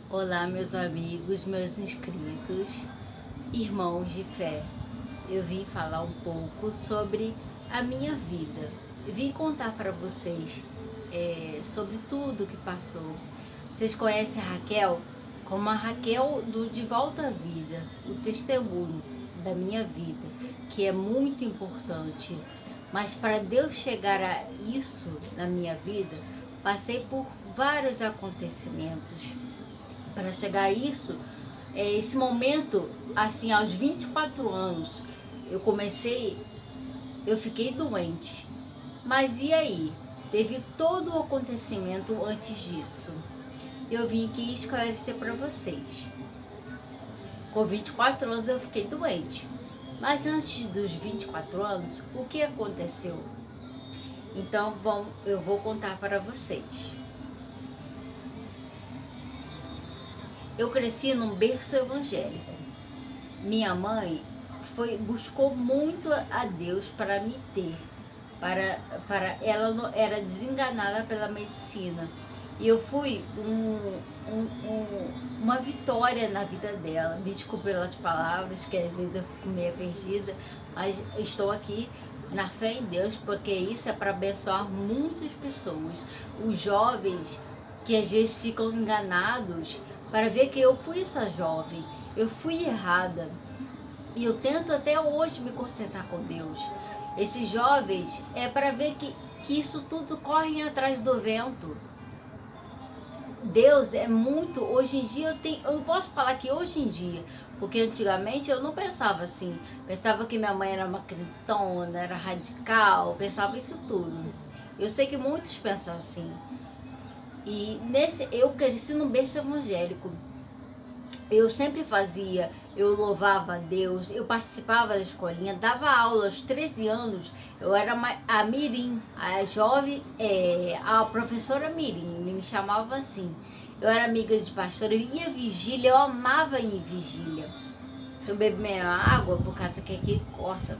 Olá, meus amigos, meus inscritos, irmãos de fé. Eu vim falar um pouco sobre a minha vida. Vim contar para vocês sobre tudo que passou. Vocês conhecem a Raquel como a Raquel do De Volta à Vida, o testemunho da minha vida, que é muito importante. Mas para Deus chegar a isso na minha vida, passei por vários acontecimentos. Para chegar a isso, esse momento, assim, aos 24 anos, eu fiquei doente. Mas e aí? Teve todo o acontecimento antes disso. Eu vim aqui esclarecer para vocês. Com 24 anos eu fiquei doente. Mas antes dos 24 anos, o que aconteceu? Então eu vou contar para vocês. Eu cresci num berço evangélico. Minha mãe buscou muito a Deus para me ter. Ela era desenganada pela medicina. E eu fui uma vitória na vida dela. Me desculpe pelas palavras, que às vezes eu fico meio perdida, mas estou aqui na fé em Deus, porque isso é para abençoar muitas pessoas. Os jovens que às vezes ficam enganados, para ver que eu fui essa jovem, eu fui errada. E eu tento até hoje me concentrar com Deus. Esses jovens é para ver que isso tudo corre atrás do vento. Deus é muito, hoje em dia eu não posso falar que hoje em dia, porque antigamente eu não pensava assim, pensava que minha mãe era uma crentona, era radical, pensava isso tudo. Eu sei que muitos pensam assim. E eu cresci num berço evangélico. Eu sempre eu louvava a Deus, eu participava da escolinha, dava aula aos 13 anos, eu era a Mirim, a jovem, a professora Mirim, ele me chamava assim. Eu era amiga de pastor, eu ia à vigília, eu amava ir em vigília. Eu bebi minha água por causa que aqui coça,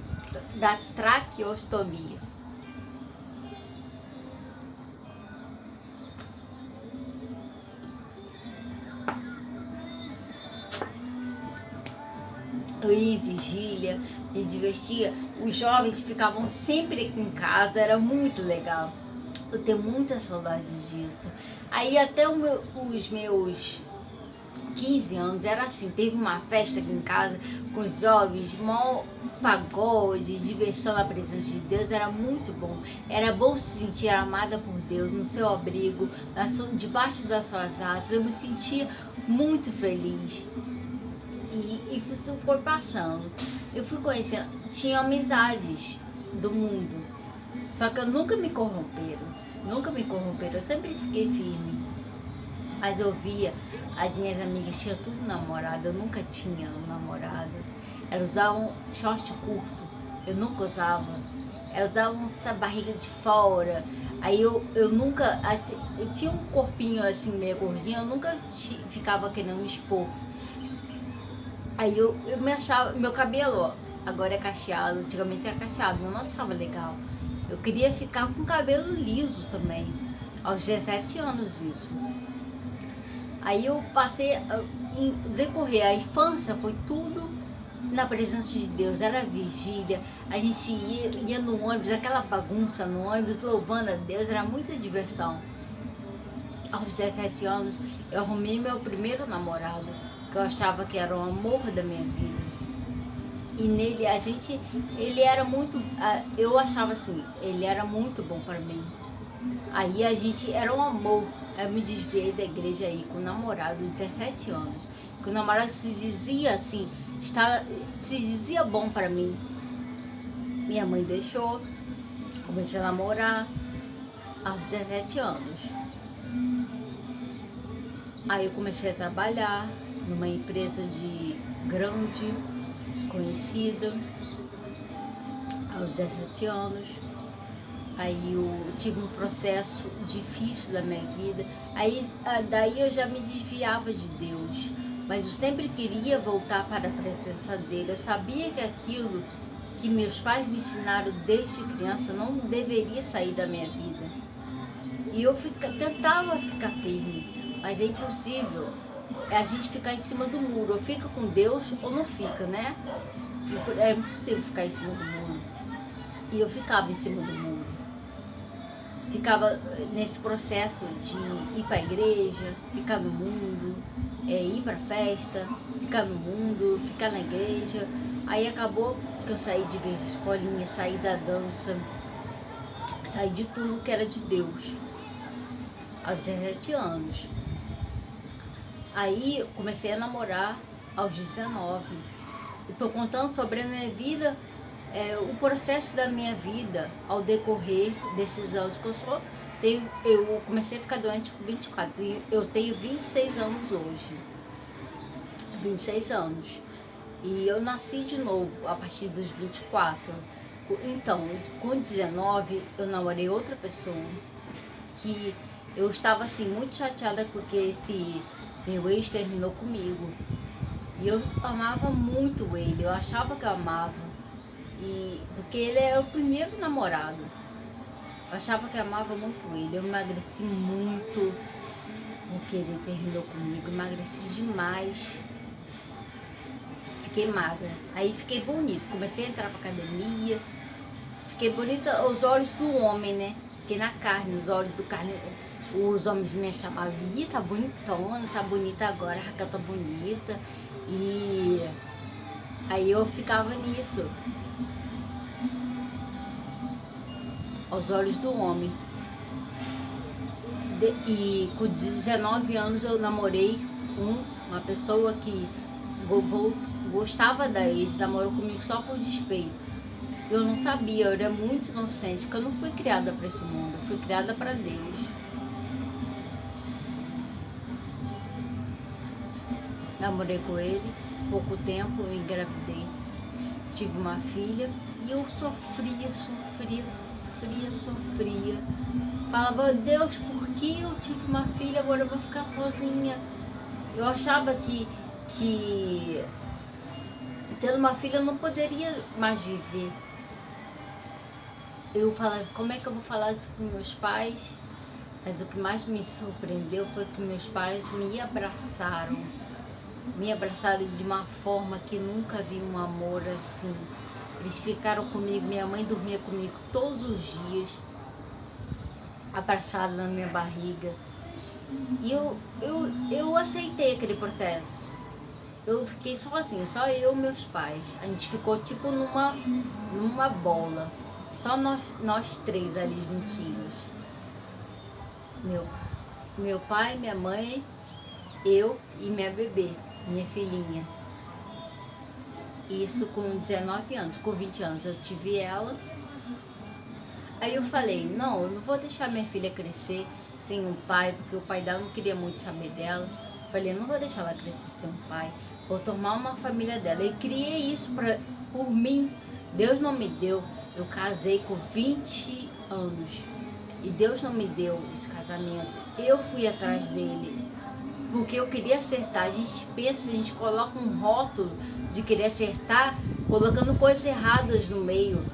da traqueostomia. Eu ia em vigília, me divertia. Os jovens ficavam sempre aqui em casa, era muito legal. Eu tenho muita saudade disso. Aí até os meus 15 anos era assim, teve uma festa aqui em casa com os jovens, mó pagode, diversão na presença de Deus, era muito bom. Era bom se sentir amada por Deus, no seu abrigo, debaixo das suas asas. Eu me sentia muito feliz. E isso foi passando. Eu fui conhecendo, tinha amizades do mundo, só que eu nunca me corromperam, eu sempre fiquei firme. Mas eu via, as minhas amigas tinham tudo namorado, eu nunca tinha um namorado. Elas usavam short curto, eu nunca usava. Elas usavam essa barriga de fora. Aí eu nunca, assim, eu tinha um corpinho assim meio gordinho, eu nunca ficava querendo me expor. Aí eu me achava, meu cabelo, ó, agora é cacheado, antigamente era cacheado, eu não achava legal. Eu queria ficar com cabelo liso também, aos 17 anos isso. Aí eu passei, em decorrer a infância, foi tudo na presença de Deus, era vigília, a gente ia no ônibus, aquela bagunça no ônibus, louvando a Deus, era muita diversão. Aos 17 anos, eu arrumei meu primeiro namorado, que eu achava que era o amor da minha vida. E nele ele era muito, eu achava assim, ele era muito bom para mim. Aí a gente era um amor. Eu me desviei da igreja aí com um namorado de 17 anos. Que o namorado se dizia assim, se dizia bom para mim. Minha mãe deixou, comecei a namorar aos 17 anos. Aí eu comecei a trabalhar numa empresa grande, conhecida, aos 17 anos. Aí eu tive um processo difícil da minha vida. Daí eu já me desviava de Deus, mas eu sempre queria voltar para a presença dele. Eu sabia que aquilo que meus pais me ensinaram desde criança não deveria sair da minha vida. E eu tentava ficar firme, mas é impossível. é a gente ficar em cima do muro. Ou fica com Deus ou não fica, né? É impossível ficar em cima do muro. E eu ficava em cima do muro. Ficava nesse processo de ir para a igreja, ficar no mundo, ir para festa, ficar no mundo, ficar na igreja. Aí acabou que eu saí de vez da escolinha, saí da dança, saí de tudo que era de Deus, aos 17 anos. Aí comecei a namorar aos 19. Estou contando sobre a minha vida, o processo da minha vida ao decorrer desses anos que eu sou. Eu comecei a ficar doente com 24, eu tenho 26 anos hoje. 26 anos. E eu nasci de novo a partir dos 24. Então, com 19, eu namorei outra pessoa que eu estava assim muito chateada porque esse meu ex terminou comigo. E eu amava muito ele, eu achava que eu amava. Porque ele é o primeiro namorado. Eu achava que eu amava muito ele. Eu emagreci muito porque ele terminou comigo. Emagreci demais. Fiquei magra. Aí fiquei bonita. Comecei a entrar pra academia. Fiquei bonita aos olhos do homem, né? Fiquei na carne, os olhos do carne. Os homens me chamavam, tá bonitona, tá bonita agora, a Raquel tá bonita. E aí eu ficava nisso. Aos olhos do homem. E com 19 anos eu namorei uma pessoa que gostava da ex, namorou comigo só por despeito. Eu não sabia, eu era muito inocente, porque eu não fui criada para esse mundo, eu fui criada para Deus. Namorei com ele, pouco tempo, eu engravidei, tive uma filha e eu sofria. Falava, Deus, por que eu tive uma filha, agora eu vou ficar sozinha? Eu achava que tendo uma filha eu não poderia mais viver. Eu falava, como é que eu vou falar isso para meus pais? Mas o que mais me surpreendeu foi que meus pais me abraçaram de uma forma que nunca vi um amor assim. Eles ficaram comigo, minha mãe dormia comigo todos os dias, abraçada na minha barriga. E eu aceitei aquele processo. Eu fiquei sozinha, só eu e meus pais. A gente ficou tipo numa bola. Só nós três ali juntinhos. Meu pai, minha mãe, eu e minha bebê, minha filhinha. Isso com 19 anos. Com 20 anos eu tive ela. Aí eu falei, não, eu não vou deixar minha filha crescer sem um pai, porque o pai dela não queria muito saber dela. Falei, não vou deixar ela crescer sem um pai, vou tomar uma família dela. E criei isso por mim. Deus não me deu. Eu casei com 20 anos e Deus não me deu esse casamento. Eu fui atrás dele, porque eu queria acertar. A gente pensa, a gente coloca um rótulo de querer acertar, colocando coisas erradas no meio.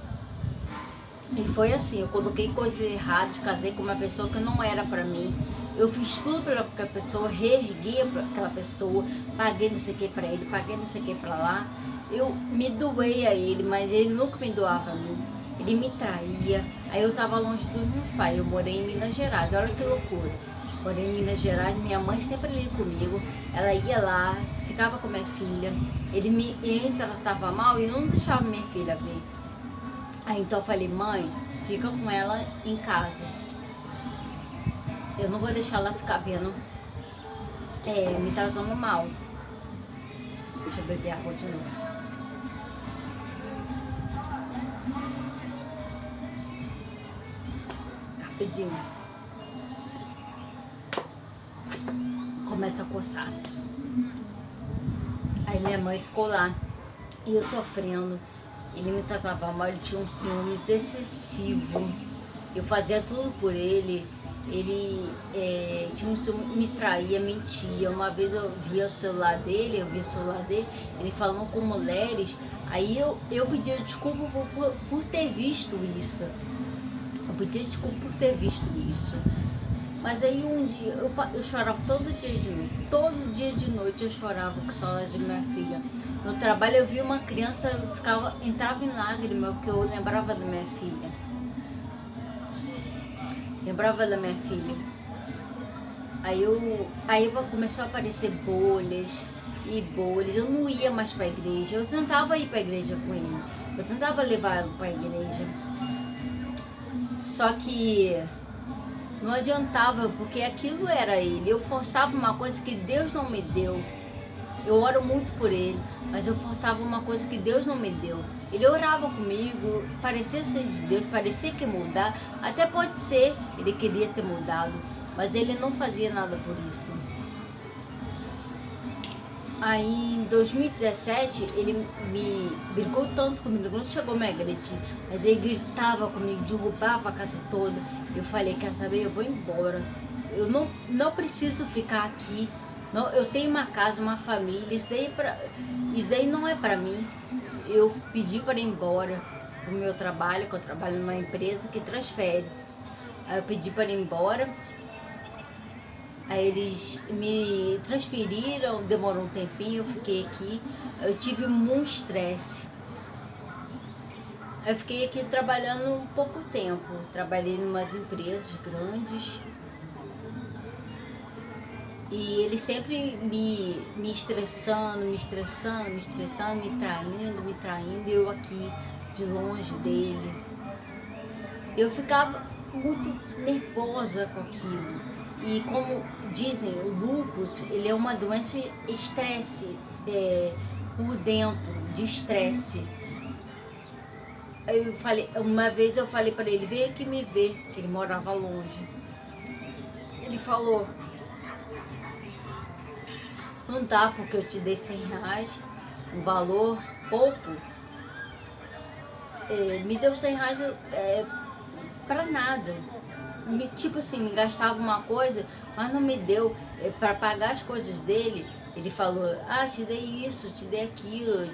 E foi assim, eu coloquei coisas erradas, casei com uma pessoa que não era pra mim. Eu fiz tudo para aquela pessoa, reergui aquela pessoa, paguei não sei o que pra ele, paguei não sei o que pra lá. Eu me doei a ele, mas ele nunca me doava a mim. Ele me traía. Aí eu tava longe dos meus pais, eu morei em Minas Gerais, olha que loucura. Morei em Minas Gerais, minha mãe sempre ali comigo, ela ia lá, ficava com minha filha. Ele tratava mal e não deixava minha filha ver. Aí então eu falei, mãe, fica com ela em casa. Eu não vou deixar ela ficar vendo, me tratando mal. Deixa eu beber água de novo. Rapidinho. Começa a coçar. Aí minha mãe ficou lá. E eu sofrendo. Ele me tratava mal, ele tinha um ciúmes excessivo. Eu fazia tudo por ele. Ele tinha um ciúme, me traía, mentia. Uma vez eu vi o celular dele, ele falando com mulheres. Aí eu pedi desculpa por ter visto isso. Eu pedi desculpa por ter visto isso. Mas aí um dia eu chorava todo dia de noite. Todo dia de noite eu chorava com saudade de minha filha. No trabalho eu via uma criança, entrava em lágrimas, porque eu lembrava da minha filha. Lembrava da minha filha. Aí começou a aparecer bolhas e bolhas. Eu não ia mais para a igreja. Eu tentava ir para a igreja com ele. Eu tentava levá-lo para a igreja. Só que não adiantava, porque aquilo era ele. Eu forçava uma coisa que Deus não me deu. Eu oro muito por ele, mas eu forçava uma coisa que Deus não me deu. Ele orava comigo, parecia ser de Deus, parecia que ia mudar. Até pode ser, ele queria ter mudado, mas ele não fazia nada por isso. Aí em 2017 ele me brigou tanto comigo, não chegou a me agredir, mas ele gritava comigo, derrubava a casa toda. Eu falei, quer saber, eu vou embora. Eu não preciso ficar aqui. Não, eu tenho uma casa, uma família, isso daí não é pra mim. Eu pedi para ir embora pro meu trabalho, que eu trabalho numa empresa que transfere. Aí eu pedi para ir embora. Aí eles me transferiram, demorou um tempinho, eu fiquei aqui. Eu tive muito estresse. Eu fiquei aqui trabalhando um pouco tempo. Trabalhei em umas empresas grandes. E ele sempre me estressando, me traindo, e eu aqui de longe dele. Eu ficava muito nervosa com aquilo. E como dizem, o lúpus, ele é uma doença de estresse, por dentro, de estresse. Uma vez eu falei para ele, vem aqui me ver, que ele morava longe. Ele falou, não dá, porque eu te dei R$100, um valor pouco. Me deu R$100 para nada. Tipo assim, me gastava uma coisa, mas não me deu para pagar as coisas dele. Ele falou, te dei isso, te dei aquilo,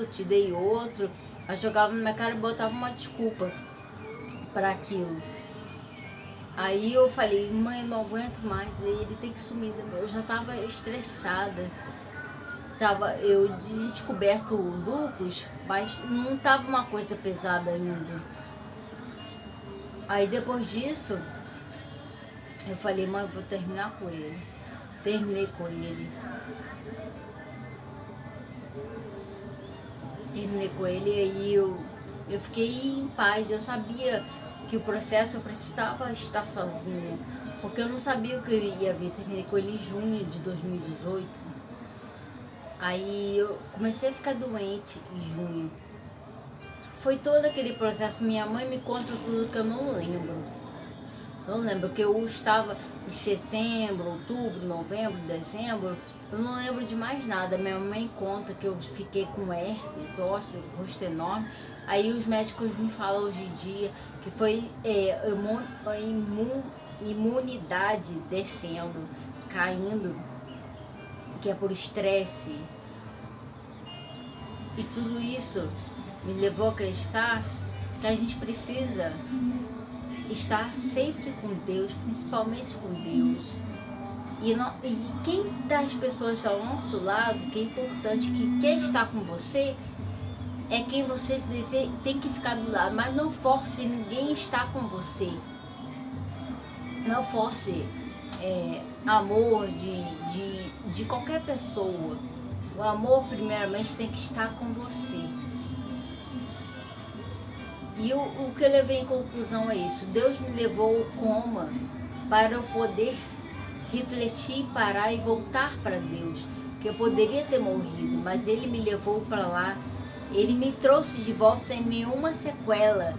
te dei outro. Aí jogava na minha cara e botava uma desculpa para aquilo. Aí eu falei, mãe, eu não aguento mais, ele tem que sumir. Eu já tava estressada. Eu tinha descoberto o lúpus, mas não tava uma coisa pesada ainda. Aí depois disso, eu falei, mãe, eu vou terminar com ele. Terminei com ele. E aí eu fiquei em paz. Eu sabia que o processo eu precisava estar sozinha, porque eu não sabia o que eu ia ver. Terminei com ele em junho de 2018. Aí eu comecei a ficar doente em junho. Foi todo aquele processo. Minha mãe me conta tudo que eu não lembro. Não lembro, que eu estava em setembro, outubro, novembro, dezembro. Eu não lembro de mais nada. Minha mãe conta que eu fiquei com herpes, rosto enorme. Aí os médicos me falam hoje em dia que foi imunidade descendo, caindo, que é por estresse. E tudo isso me levou a acreditar que a gente precisa estar sempre com Deus, principalmente com Deus. E quem das pessoas ao nosso lado, que é importante, que quer estar com você, é quem você tem que ficar do lado. Mas não force ninguém estar com você. Não force amor de qualquer pessoa. O amor, primeiramente, tem que estar com você. E o que eu levei em conclusão é isso. Deus me levou ao coma para eu poder refletir, parar e voltar para Deus. Que eu poderia ter morrido, mas Ele me levou para lá. Ele me trouxe de volta sem nenhuma sequela,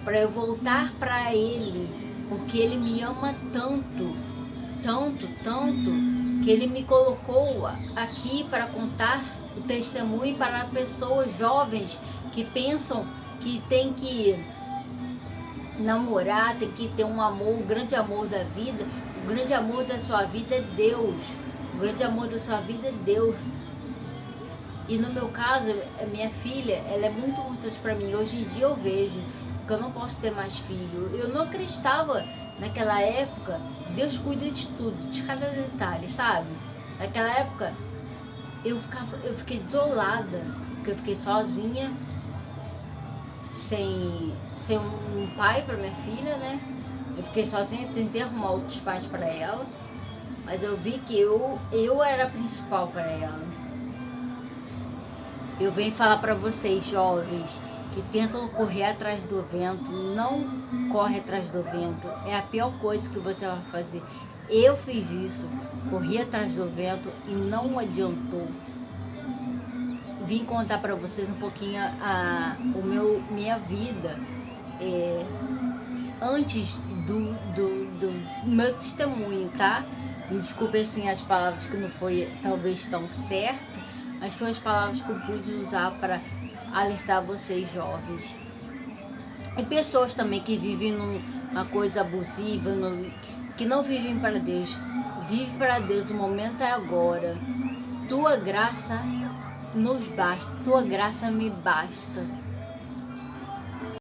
para eu voltar para Ele. Porque Ele me ama tanto, tanto, tanto, que Ele me colocou aqui para contar o testemunho para pessoas jovens que pensam que tem que namorar, tem que ter um amor, o grande amor da vida. O grande amor da sua vida é Deus. O grande amor da sua vida é Deus. E no meu caso, a minha filha, ela é muito importante para mim. Hoje em dia eu vejo porque eu não posso ter mais filho. Eu não acreditava naquela época. Deus cuida de tudo, de cada detalhe, sabe? Naquela época eu fiquei desolada, porque eu fiquei sozinha, sem um pai para minha filha, né? Eu fiquei sozinha, tentei arrumar outros pais para ela, mas eu vi que eu era a principal para ela. Eu venho falar para vocês, jovens, que tentam correr atrás do vento. Não corre atrás do vento, é a pior coisa que você vai fazer. Eu fiz isso, corri atrás do vento e não adiantou. Vim contar para vocês um pouquinho minha vida antes do meu testemunho, tá? Me desculpe assim as palavras que não foi talvez tão certas, mas foram as palavras que eu pude usar para alertar vocês, jovens. E pessoas também que vivem numa coisa abusiva, que não vivem para Deus. Vive para Deus, o momento é agora. Tua graça nos basta, tua graça me basta.